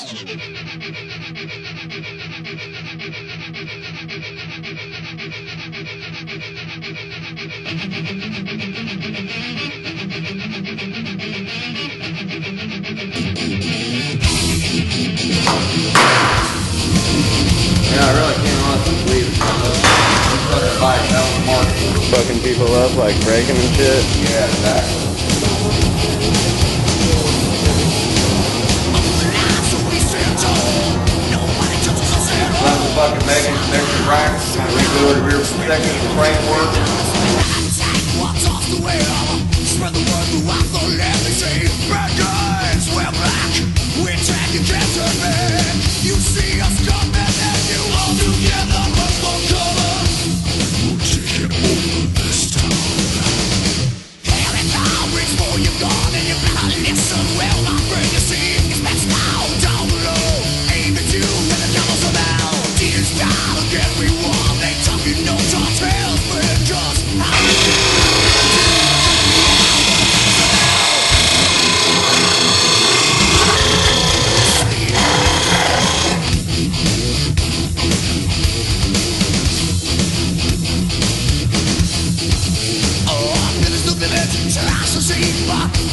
I really can't honestly believe it. Fucking bike, that was market. Fucking people up, like breaking and shit. Yeah, exactly. Fucking making connection racks, kind of rebuild rear protection framework. Spread the word throughout the land. They say bad guys wear black. We're taking cancer, man. You see us coming and you all together must go cover. We'll take it over this time. Hell and now reach for your gun and you better listen well. My friend, you see, it's best down below. Aim at you and the devil's about. Tears down again, we want. They talk, you know, talk tales, but just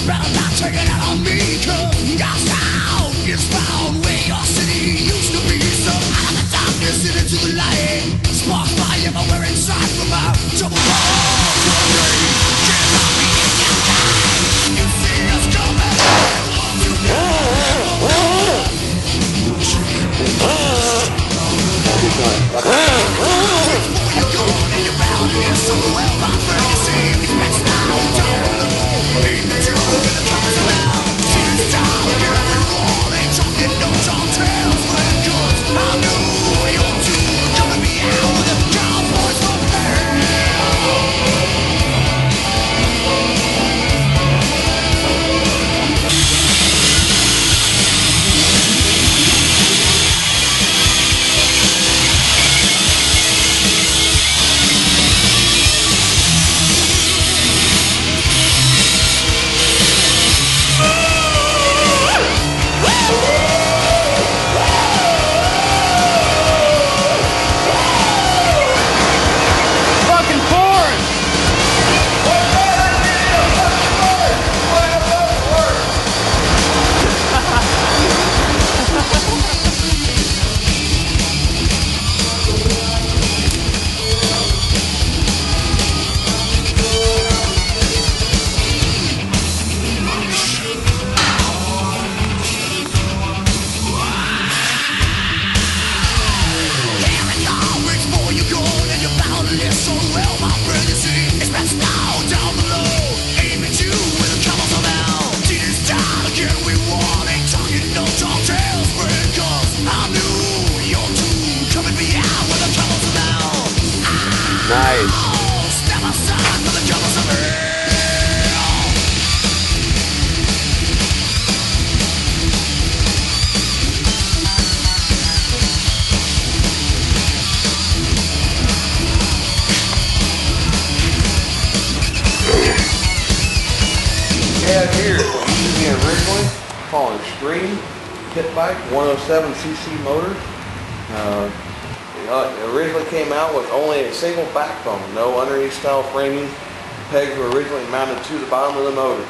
better not take it out on me, cause God's town is found where your city used to be. So out of the darkness and into the light, sparks fly everywhere inside from our double wall. Get on me in your time. You see us coming, you Here, originally called Extreme Pit Bike 107cc motor. It originally came out with only a single backbone, no underneath style framing. Pegs were originally mounted to the bottom of the motor.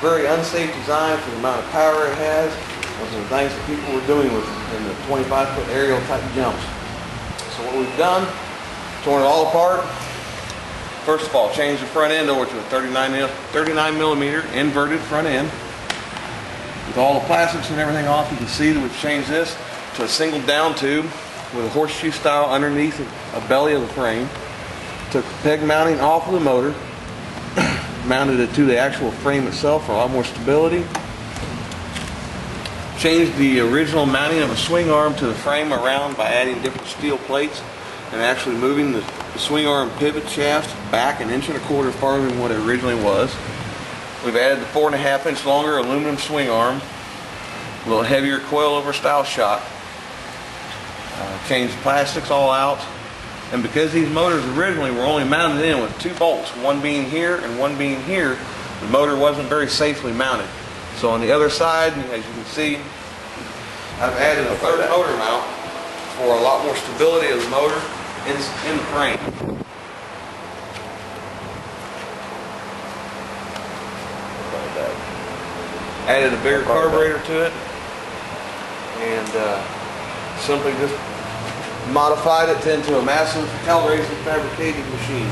Very unsafe design for the amount of power it has. Those are the things that people were doing with it in the 25-foot aerial type jumps. So what we've done, torn it all apart. First of all, change the front end over to a 39 millimeter inverted front end. With all the plastics and everything off, you can see that we've changed this to a single down tube with a horseshoe style underneath a belly of the frame. Took the peg mounting off of the motor, mounted it to the actual frame itself for a lot more stability. Changed the original mounting of a swing arm to the frame around by adding different steel plates and actually moving the swing arm pivot shaft back 1.25 inches farther than what it originally was. We've added the 4.5 inch longer aluminum swing arm, a little heavier coilover style shock. Changed the plastics all out, and because these motors originally were only mounted in with 2 bolts, one being here and one being here, the motor wasn't very safely mounted. So on the other side, as you can see, I've added a third motor mount for a lot more stability of the motor in the frame. Added a bigger carburetor to it, and simply just modified it into a massive Hellraisers Fabricated machine.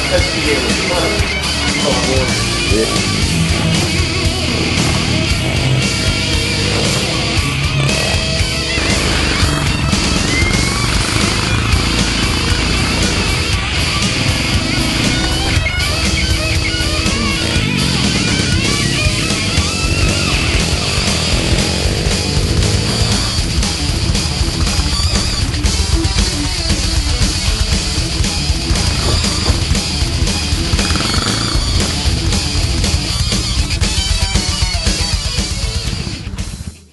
Let's begin with the front.